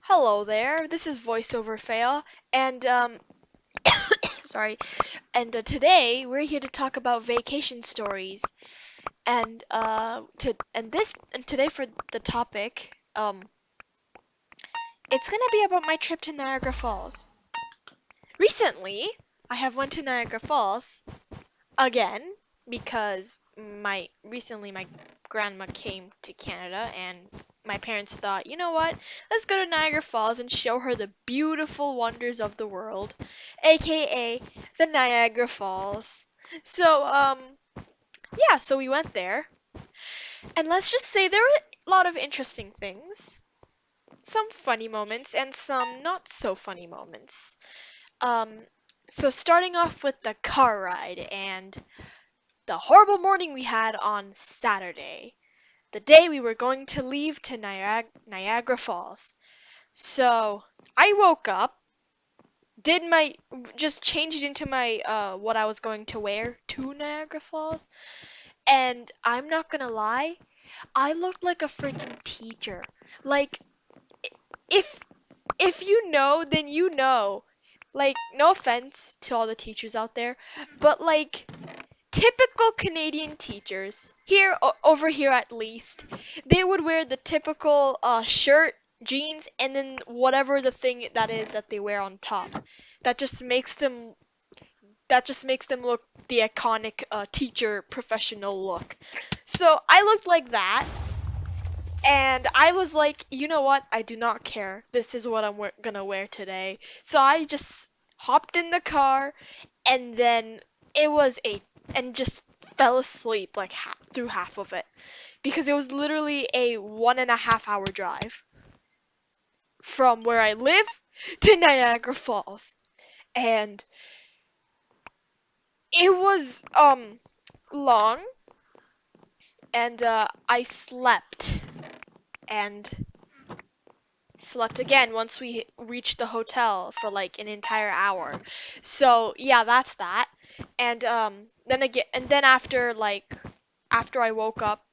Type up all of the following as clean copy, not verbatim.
Hello there, this is VoiceOver Fail, and sorry, and today we're here to talk about vacation stories, and today for the topic, it's gonna be about my trip to Niagara Falls. Recently, I have went to Niagara Falls again because my grandma came to Canada and my parents thought, you know what? Let's go to Niagara Falls and show her the beautiful wonders of the world, aka the Niagara Falls. So, yeah, so we went there, and let's just say there were a lot of interesting things, some funny moments and some not so funny moments. Um, so starting off with the car ride and the horrible morning we had on Saturday, the day we were going to leave to Niagara Falls. So I woke up, did my just changed into my what I was going to wear to Niagara Falls, and I'm not gonna lie, I looked like a freaking teacher. Like if if you know, then you know. Like no offense to all the teachers out there, but like typical Canadian teachers, over here at least, they would wear the typical shirt, jeans, and then whatever the thing that is that they wear on top. That just makes them look the iconic teacher professional look. So I looked like that, and I was like, you know what? I do not care. This is what I'm gonna wear today. So I just hopped in the car, and then it was a and just fell asleep like through half of it because it was literally a 1.5 hour drive from where I live to Niagara Falls, and it was long, and I and slept again once we reached the hotel for like an entire hour. So yeah, that's that. And then after I woke up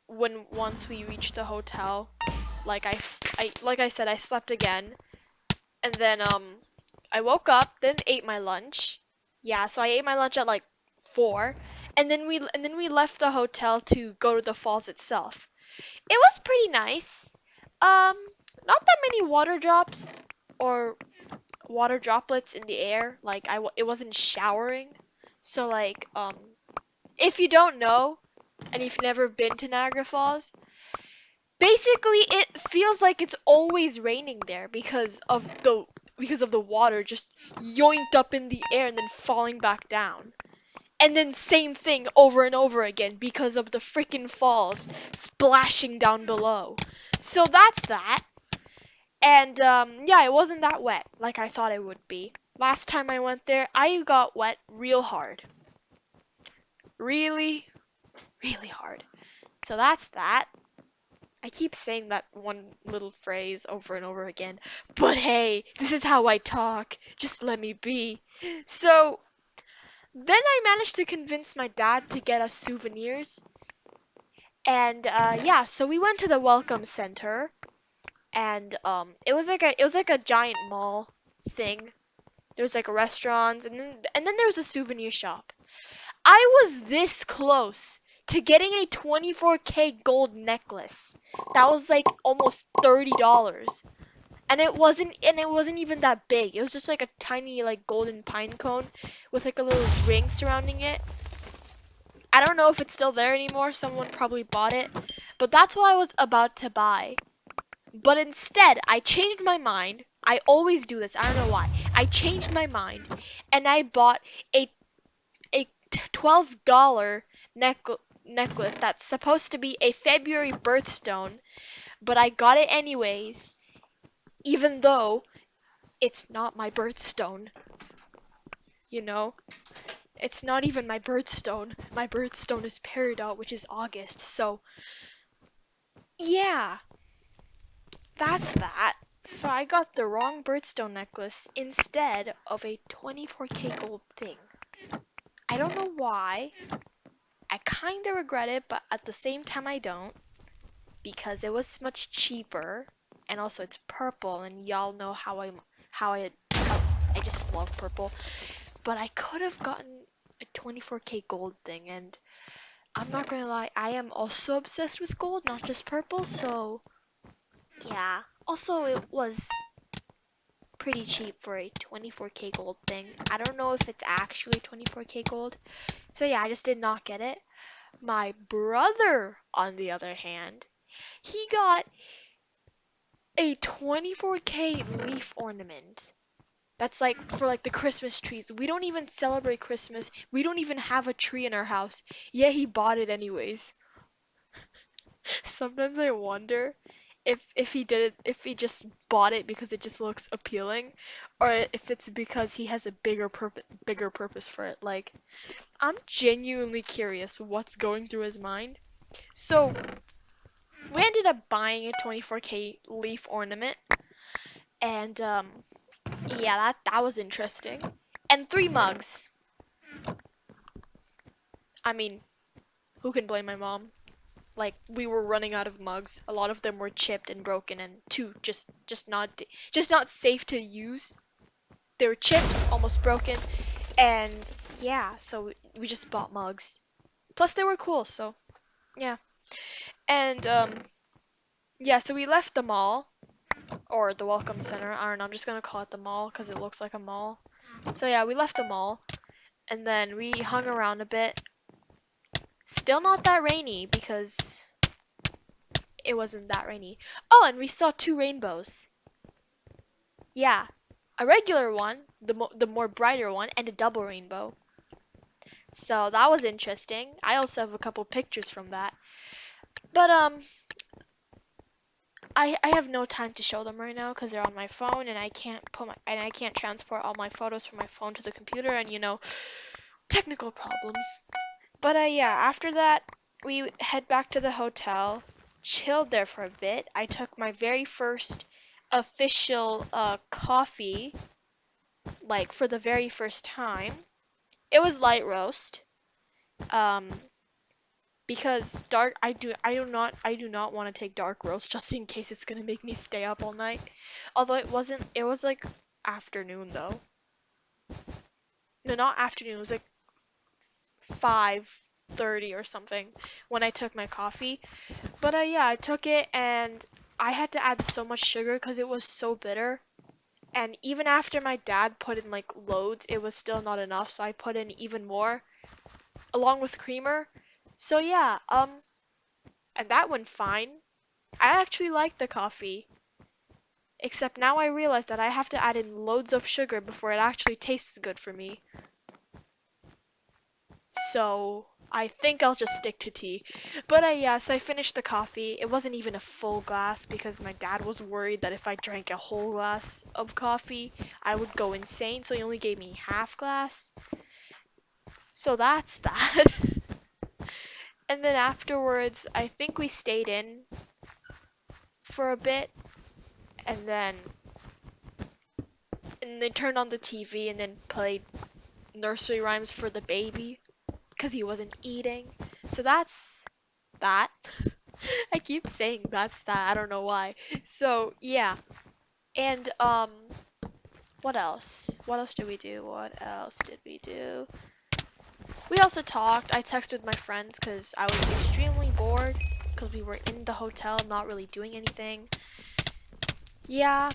when once we reached the hotel, like I said, I slept again, and then I woke up, then ate my lunch. Yeah, so I ate my lunch at like 4, and then we left the hotel to go to the falls itself. It was pretty nice. Um, Not that many water drops or water droplets in the air. It wasn't showering. So if you don't know and you've never been to Niagara Falls, basically it feels like it's always raining there because of the water just yoinked up in the air and then falling back down. And then same thing over and over again because of the freaking falls splashing down below. So that's that. And yeah, it wasn't that wet like I thought it would be. Last time I went there, I got wet real hard. Really, really hard. So that's that. I keep saying that one little phrase over and over again. But hey, this is how I talk. Just let me be. So then I managed to convince my dad to get us souvenirs. And yeah, so we went to the welcome center, and it was like a giant mall thing. There was like a restaurant, and then there was a souvenir shop. I was this close to getting a 24K gold necklace. That was like almost $30. And it wasn't even that big. It was just like a tiny like golden pine cone with like a little ring surrounding it. I don't know if it's still there anymore. Someone probably bought it. But that's what I was about to buy. But instead, I changed my mind. I always do this. I don't know why. I changed my mind and I bought a $12 necklace that's supposed to be a February birthstone, but I got it anyways, even though it's not my birthstone, you know? It's not even my birthstone. My birthstone is Peridot, which is August. So, yeah, that's that. So I got the wrong birthstone necklace instead of a 24K gold thing. I don't know why. I kind of regret it, but at the same time I don't because it was much cheaper. and also it's purple, and y'all know how I just love purple. But I could have gotten a 24K gold thing, and I'm not gonna lie, I am also obsessed with gold, not just purple, so yeah. Also, it was pretty cheap for a 24K gold thing. I don't know if it's actually 24K gold. So yeah, I just did not get it. My brother, on the other hand, he got a 24K leaf ornament. That's like for like the Christmas trees. We don't even celebrate Christmas. We don't even have a tree in our house. Yeah, he bought it anyways. Sometimes I wonder if he did it, if he just bought it because it just looks appealing, or if it's because he has a bigger purpose for it. Like, I'm genuinely curious what's going through his mind. So, we ended up buying a 24K leaf ornament, and yeah, that was interesting. And 3 mugs. I mean, who can blame my mom? Like, we were running out of mugs. A lot of them were chipped and broken, and two just not safe to use. They were chipped, almost broken, and yeah, so we just bought mugs. Plus, they were cool, so yeah. And yeah, so we left the mall or the welcome center. I don't know. I'm just gonna call it the mall because it looks like a mall. So yeah, we left the mall, and then we hung around a bit. Still not that rainy because it wasn't that rainy. Oh, and we saw 2 rainbows. Yeah, a regular one, the more brighter one, and a double rainbow. So that was interesting. I also have a couple pictures from that. But I have no time to show them right now because they're on my phone and I can't transport all my photos from my phone to the computer and technical problems. But yeah, after that we head back to the hotel, chilled there for a bit. I took my very first official coffee, like for the very first time. It was light roast. Um, because dark I do not want to take dark roast just in case it's gonna make me stay up all night. Although it was like afternoon though. No, not afternoon, it was like 5:30 or something when I took my coffee. But yeah, I took it and I had to add so much sugar because it was so bitter. And even after my dad put in like loads, it was still not enough, so I put in even more along with creamer. So yeah, and that went fine. I actually like the coffee. Except now I realize that I have to add in loads of sugar before it actually tastes good for me. So I think I'll just stick to tea. But yes, I finished the coffee. It wasn't even a full glass because my dad was worried that if I drank a whole glass of coffee, I would go insane. So he only gave me half glass. So that's that. And then afterwards, I think we stayed in for a bit and then they turned on the TV and then played nursery rhymes for the baby because he wasn't eating. So that's that. I keep saying that's that. I don't know why. So, yeah. And what else? What else did we do? What else did we do? We also talked. I texted my friends cuz I was extremely bored cuz we were in the hotel not really doing anything. Yeah.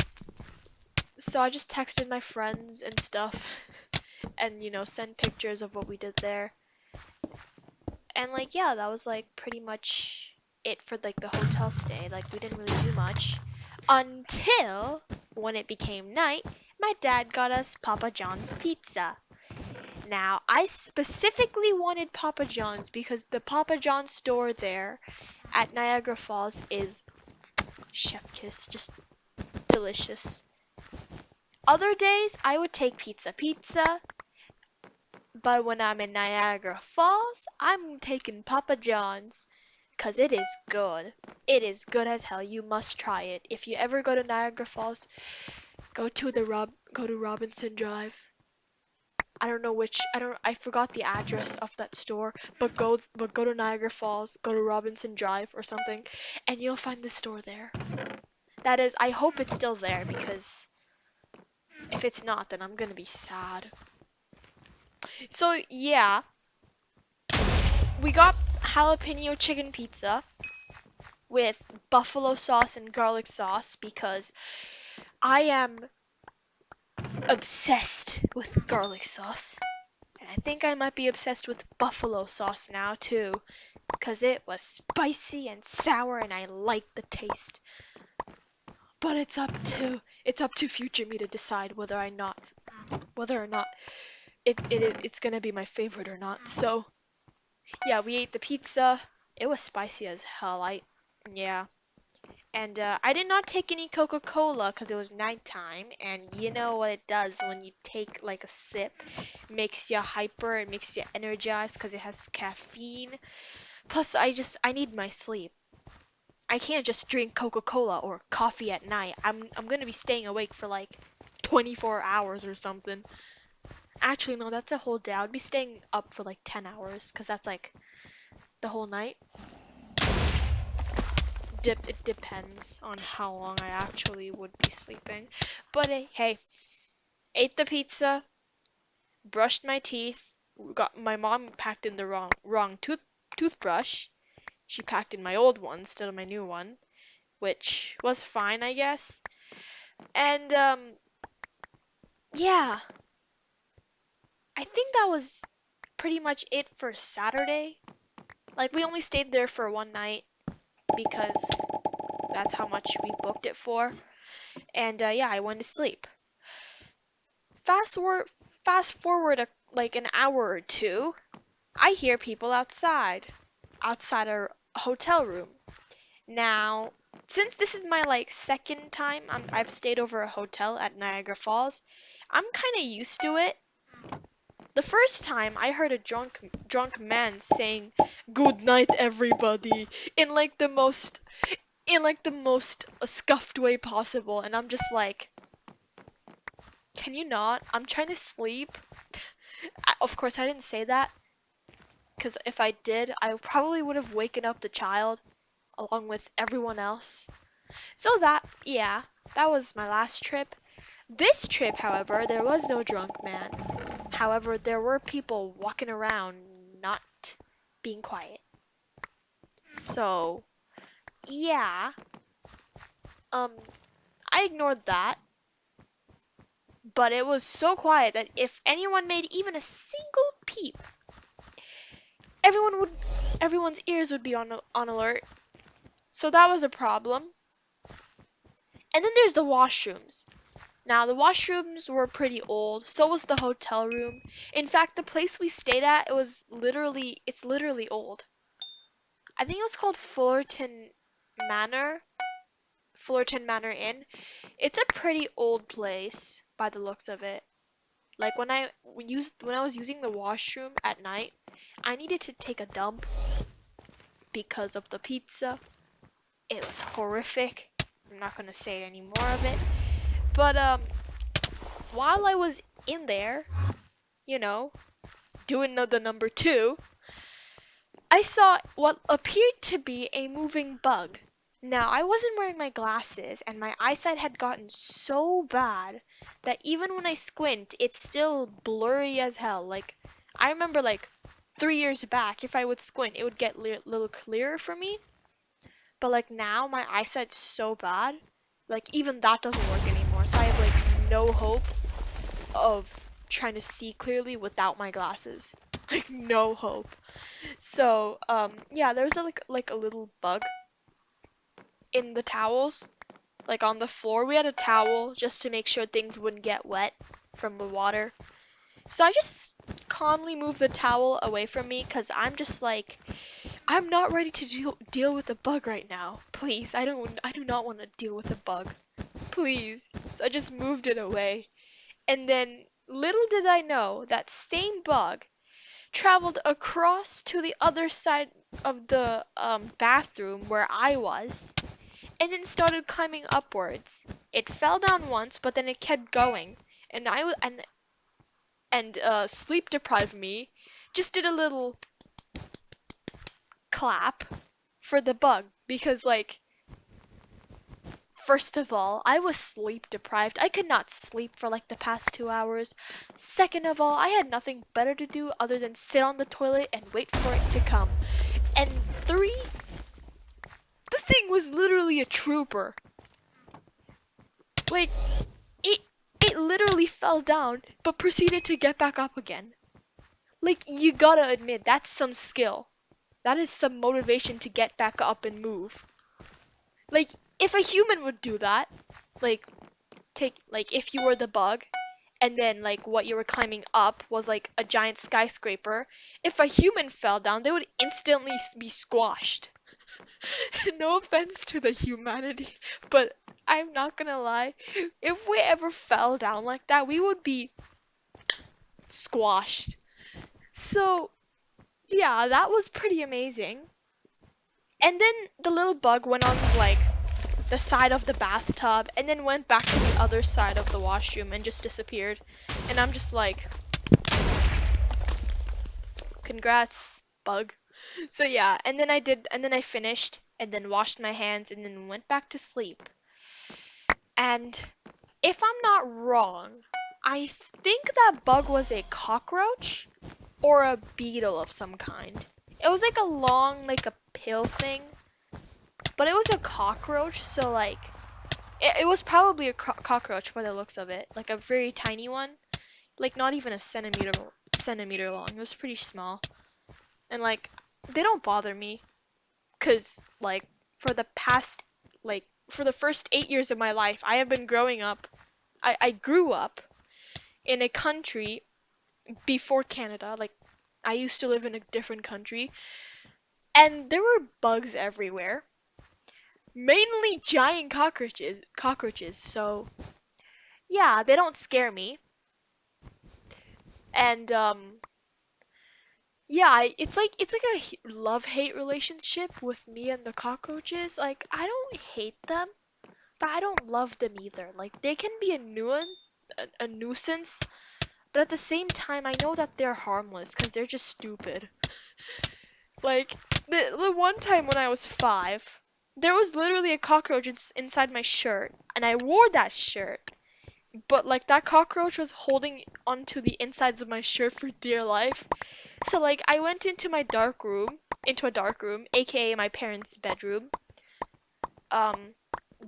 So I just texted my friends and stuff and sent pictures of what we did there. And like yeah, that was like pretty much it for like the hotel stay. Like we didn't really do much until when it became night, my dad got us Papa John's pizza. Now, I specifically wanted Papa John's because the Papa John's store there at Niagara Falls is chef kiss, just delicious. Other days I would take pizza, but when I'm in Niagara Falls, I'm taking Papa John's. 'Cause it is good. It is good as hell. You must try it. If you ever go to Niagara Falls, go to Robinson Drive. I forgot the address of that store, but go to Niagara Falls, go to Robinson Drive or something, and you'll find the store there. That is, I hope it's still there because if it's not, then I'm gonna be sad. So yeah, we got jalapeno chicken pizza with buffalo sauce and garlic sauce because I am obsessed with garlic sauce. And I think I might be obsessed with buffalo sauce now too, because it was spicy and sour and I like the taste. But it's up to future me to decide whether or not it's gonna be my favorite or not. So yeah, we ate the pizza. It was spicy as hell. Yeah. And I did not take any Coca-Cola because it was nighttime, and you know what it does when you take like a sip, makes you hyper and makes you energized because it has caffeine. Plus, I need my sleep. I can't just drink Coca-Cola or coffee at night. I'm gonna be staying awake for like 24 hours or something. Actually, no, that's a whole day. I would be staying up for like 10 hours because that's like the whole night. It depends on how long I actually would be sleeping. But hey, ate the pizza, brushed my teeth. Got my mom packed in the wrong toothbrush. She packed in my old one instead of my new one, which was fine, I guess. And yeah, I think that was pretty much it for Saturday. Like we only stayed there for one night because that's how much we booked it for. And yeah, I went to sleep. Fast forward, fast forward like an hour or two, I hear people outside our hotel room. Now, since this is my like second time I've stayed over a hotel at Niagara Falls, I'm kind of used to it. The first time I heard a drunk man saying "Good night, everybody" in like the most scuffed way possible, and I'm just like, can you not? I'm trying to sleep. Of course, I didn't say that, because if I did, I probably would have waken up the child along with everyone else. So yeah, that was my last trip. This trip, however, there was no drunk man. However, there were people walking around not being quiet. So, yeah, um, I ignored that, but it was so quiet that if anyone made even a single peep, everyone would, everyone's ears would be on alert. So that was a problem. And then there's the washrooms. Now, the washrooms were pretty old, so was the hotel room. In fact, the place we stayed at, it's literally old. I think it was called Manor, Fullerton Manor Inn. It's a pretty old place by the looks of it. Like when I was using the washroom at night, I needed to take a dump because of the pizza. It was horrific. I'm not gonna say any more of it. But while I was in there, you know, doing the number two, I saw what appeared to be a moving bug. Now, I wasn't wearing my glasses, and my eyesight had gotten so bad that even when I squint, it's still blurry as hell. Like, I remember, like, 3 years back, if I would squint, it would get little clearer for me. But, like, now, my eyesight's so bad, like, even that doesn't work anymore. So I have, like, no hope of trying to see clearly without my glasses. Like, no hope. So, yeah, there was like a little bug in the towels, like on the floor. We had a towel just to make sure things wouldn't get wet from the water. So I just calmly moved the towel away from me because I'm just like, I'm not ready to deal with a bug right now. Please, I do not want to deal with a bug. Please. So I just moved it away. And then little did I know that same bug traveled across to the other side of the bathroom where I was, and then started climbing upwards. It fell down once, but then it kept going, and sleep deprived me just did a little clap for the bug because like First of all, I was sleep deprived. I could not sleep for like the past 2 hours. Second of all, I had nothing better to do other than sit on the toilet and wait for it to come. And three, the thing was literally a trooper. Like, it it literally fell down, but proceeded to get back up again. Like, you gotta admit, that's some skill. That is some motivation to get back up and move. Like, if a human would do that, like, if you were the bug, and then, like, what you were climbing up was, like, a giant skyscraper, if a human fell down, they would instantly be squashed. No offense to the humanity, but I'm not gonna lie, if we ever fell down like that, we would be squashed. So, yeah, that was pretty amazing. And then the little bug went on, like, the side of the bathtub and then went back to the other side of the washroom and just disappeared. And I'm just like, congrats, bug. So yeah, and then I finished and then washed my hands and then went back to sleep. And if I'm not wrong, I think that bug was a cockroach or a beetle of some kind. It was like a long, like a pill thing, but it was a cockroach, so like it was probably a cockroach by the looks of it, like a very tiny one, like not even a centimeter long. It was pretty small, and like they don't bother me, cause like for the past for the first 8 years of my life, I have been growing up. I grew up in a country before Canada. Like I used to live in a different country, and there were bugs everywhere, mainly giant cockroaches. So yeah, they don't scare me. And yeah, it's like a love-hate relationship with me and the cockroaches. Like I don't hate them, but I don't love them either. Like they can be a nuisance, but at the same time I know that they're harmless because they're just stupid. Like the one time when I was 5, there was literally a cockroach inside my shirt, and I wore that shirt. But like that cockroach was holding onto the insides of my shirt for dear life. So like I went into a dark room, aka my parents' bedroom. Um,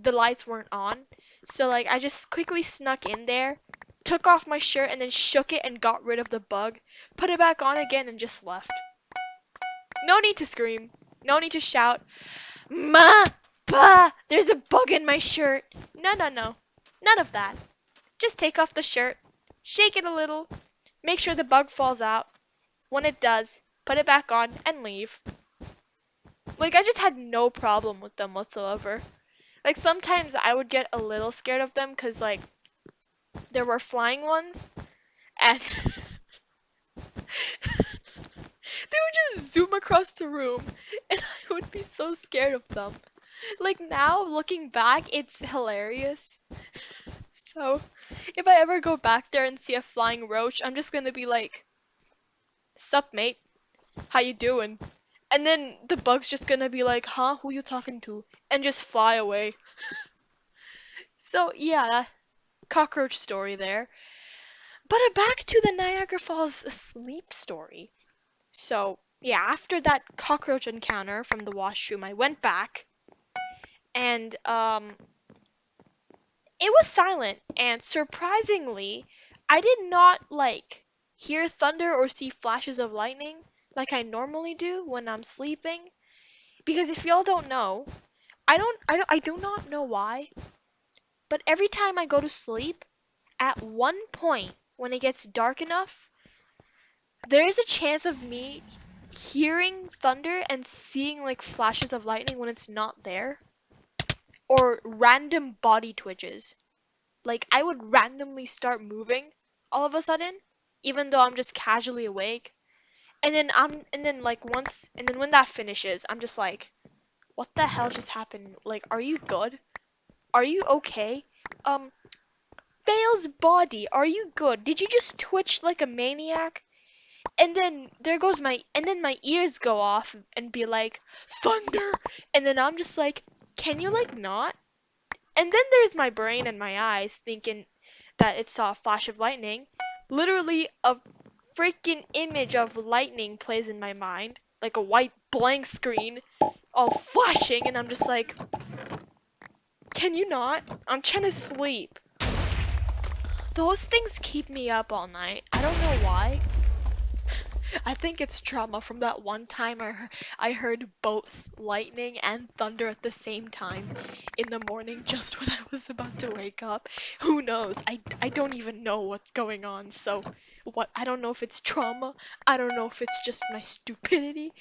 the lights weren't on. So like I just quickly snuck in there, took off my shirt and then shook it and got rid of the bug, put it back on again and just left. No need to scream. No need to shout, "Ma! Pa! There's a bug in my shirt!" No, no, no. None of that. Just take off the shirt, shake it a little, make sure the bug falls out. When it does, put it back on and leave. Like, I just had no problem with them whatsoever. Like, sometimes I would get a little scared of them because, like, there were flying ones, and they would just zoom across the room, and I would be so scared of them. Like, now, looking back, it's hilarious. So, if I ever go back there and see a flying roach, I'm just gonna be like, "Sup, mate? How you doing?" And then the bug's just gonna be like, "Huh? Who you talking to?" And just fly away. So, yeah, cockroach story there. But back to the Niagara Falls sleep story. So, yeah, after that cockroach encounter from the washroom, I went back and it was silent, and surprisingly, I did not like hear thunder or see flashes of lightning like I normally do when I'm sleeping. Because if y'all don't know, I do not know why, but every time I go to sleep, at one point when it gets dark enough, there is a chance of me hearing thunder and seeing like flashes of lightning when it's not there, or random body twitches. Like I would randomly start moving all of a sudden, even though I'm just casually awake. And then like once and then when that finishes, I'm just like, what the hell just happened? Like, are you good? Are you okay? Um, Bale's body, are you good? Did you just twitch like a maniac? And then my ears go off and be like, thunder! And then I'm just like, can you like not? And then there's my brain and my eyes thinking that it saw a flash of lightning. Literally, a freaking image of lightning plays in my mind, like a white blank screen, all flashing, and I'm just like, can you not? I'm trying to sleep. Those things keep me up all night. I don't know why. I think it's trauma from that one time I heard both lightning and thunder at the same time in the morning just when I was about to wake up. Who knows? I don't even know what's going on. So what I don't know if it's trauma. I don't know if it's just my stupidity.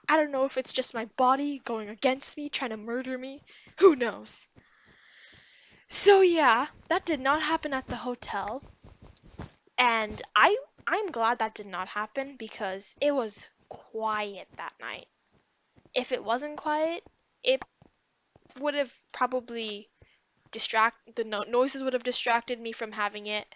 I don't know if it's just my body going against me, trying to murder me. Who knows? So yeah, that did not happen at the hotel. And I'm glad that did not happen because it was quiet that night. If it wasn't quiet, it would have probably the noises would have distracted me from having it.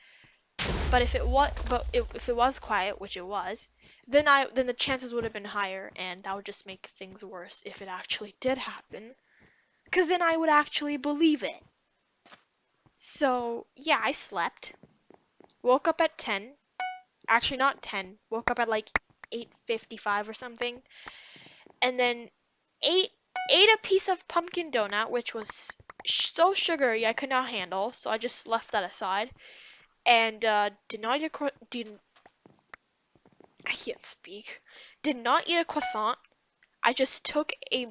But if it was quiet, which it was, then the chances would have been higher, and that would just make things worse if it actually did happen. Cause then I would actually believe it. So yeah, I slept. Woke up at 10. Actually, not 10. Woke up at like 8:55 or something, and then ate ate a piece of pumpkin donut, which was so sugary I could not handle, so I just left that aside. And did not eat did I can't speak. Did not eat a croissant. I just took a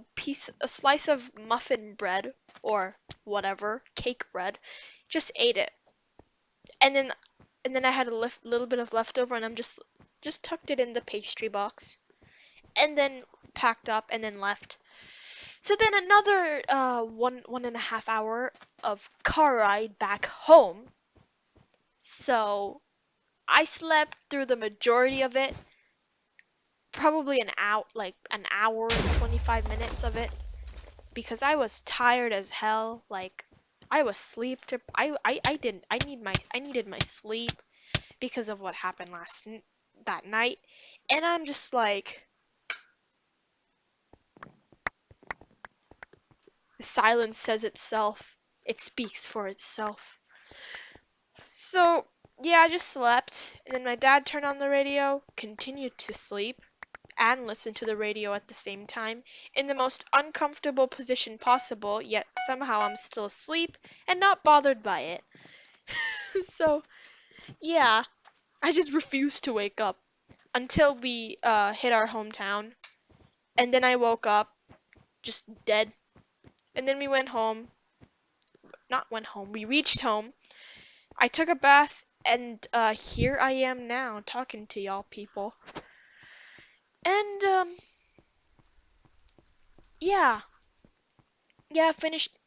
slice of muffin bread or whatever, cake bread, just ate it, and then I had little bit of leftover, and I'm just tucked it in the pastry box, and then packed up and then left. So then another 1.5 hour of car ride back home. So I slept through the majority of it, probably an hour and 25 minutes of it, because I was tired as hell. Like I was I needed my sleep because of what happened that night, and I'm just like, the silence says itself. It speaks for itself. So, yeah, I just slept, and then my dad turned on the radio, continued to sleep, and listen to the radio at the same time, in the most uncomfortable position possible, yet somehow I'm still asleep and not bothered by it. So, yeah, I just refused to wake up until we hit our hometown, and then I woke up just dead. And then we went home. Not went home, we reached home. I took a bath, and here I am now talking to y'all people. And yeah, yeah, finished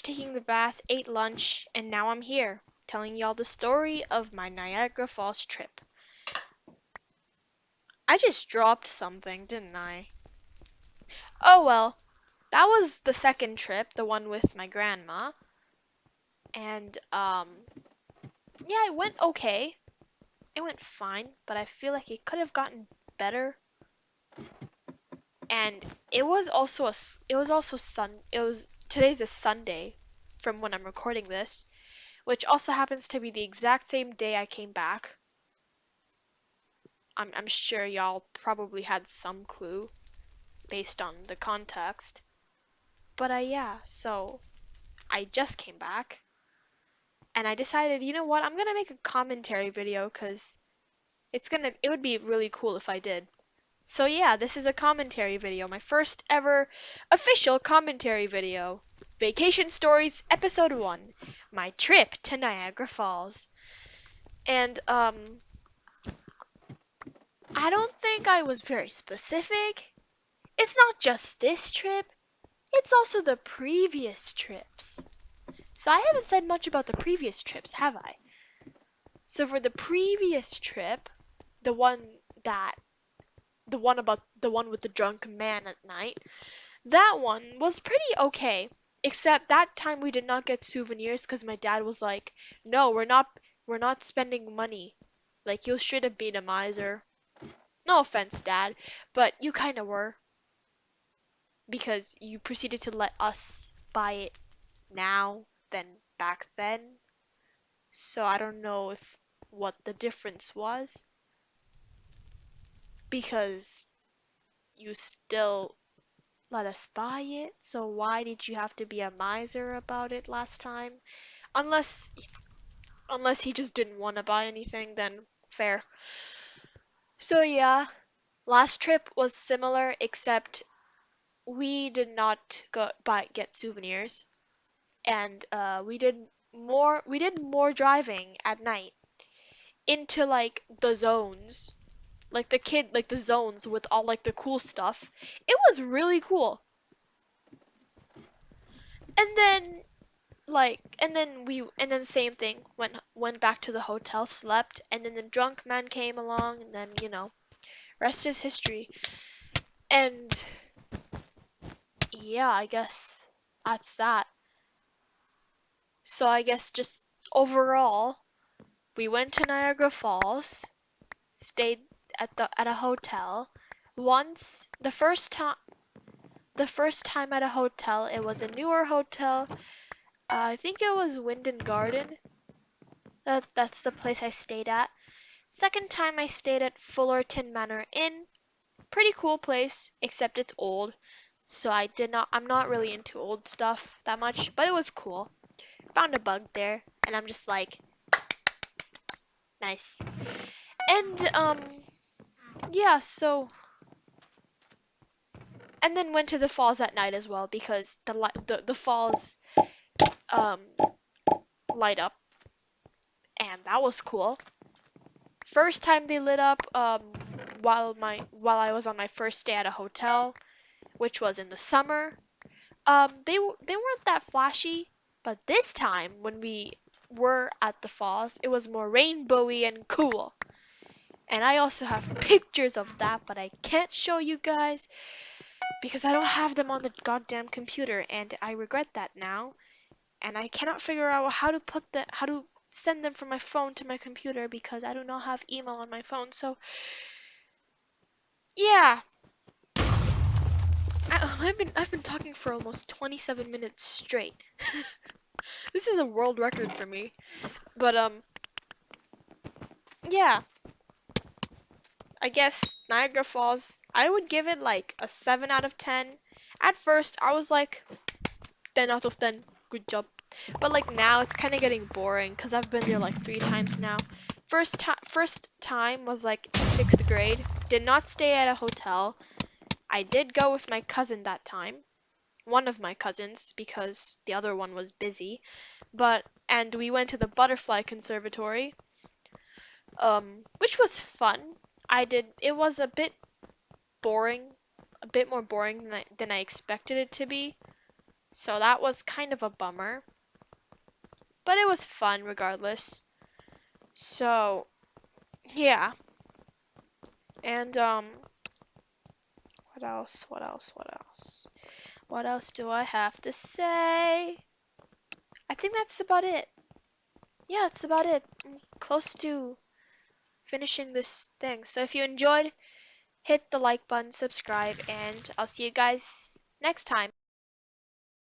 taking the bath, ate lunch, and now I'm here telling y'all the story of my Niagara Falls trip. I just dropped something, didn't I? Oh well, that was the second trip, the one with my grandma. And yeah, it went okay. It went fine, but I feel like it could have gotten better. And it was also today's a Sunday from when I'm recording this, which also happens to be the exact same day I came back. I'm sure y'all probably had some clue based on the context. But yeah, so I just came back, and I decided, you know what, I'm gonna make a commentary video because it would be really cool if I did. So yeah, this is a commentary video, my first ever official commentary video. Vacation Stories Episode 1, My Trip to Niagara Falls. And I don't think I was very specific. It's not just this trip, it's also the previous trips. So I haven't said much about the previous trips, have I? So for the previous trip, the one that the one with the drunk man at night, that one was pretty okay. Except that time we did not get souvenirs because my dad was like, "No, we're not spending money. Like you should have been a miser." No offense, Dad, but you kind of were because you proceeded to let us buy it now than back then. So I don't know if what the difference was because you still let us buy it. So why did you have to be a miser about it last time? Unless unless he just didn't want to buy anything, then fair. So yeah, last trip was similar except we did not get souvenirs and we did more driving at night into like the zones. Like the zones with all like the cool stuff. It was really cool. And then and then same thing, went back to the hotel, slept, and then the drunk man came along and then, rest is history. And yeah, I guess that's that. So I guess just overall, we went to Niagara Falls, stayed at a hotel. Once the first time at a hotel, it was a newer hotel. I think it was Wind and Garden. That's the place I stayed at. Second time I stayed at Fullerton Manor Inn. Pretty cool place, except it's old. So I'm not really into old stuff that much, but it was cool. Found a bug there, and I'm just like, nice. And yeah, so and then went to the falls at night as well because the falls um light up, and that was cool. First time they lit up while I was on my first day at a hotel, which was in the summer. They weren't that flashy, but this time when we were at the falls, it was more rainbowy and cool. And I also have pictures of that, but I can't show you guys because I don't have them on the goddamn computer, and I regret that now. And I cannot figure out how to send them from my phone to my computer because I do not have email on my phone. So yeah, I've been talking for almost 27 minutes straight. This is a world record for me. But yeah, I guess Niagara Falls, I would give it like a 7 out of 10. At first, I was like 10 out of 10. Good job. But like now it's kind of getting boring cuz I've been there like 3 times now. First time was like 6th grade. Did not stay at a hotel. I did go with my cousin that time. One of my cousins because the other one was busy. And we went to the Butterfly Conservatory, which was fun. It was a bit boring, a bit more boring than I expected it to be. So that was kind of a bummer, but it was fun regardless. So, yeah. And what else? What else? What else? What else do I have to say? I think that's about it. Yeah, that's about it. I'm close to finishing this thing. So if you enjoyed, hit the like button, subscribe, and I'll see you guys next time.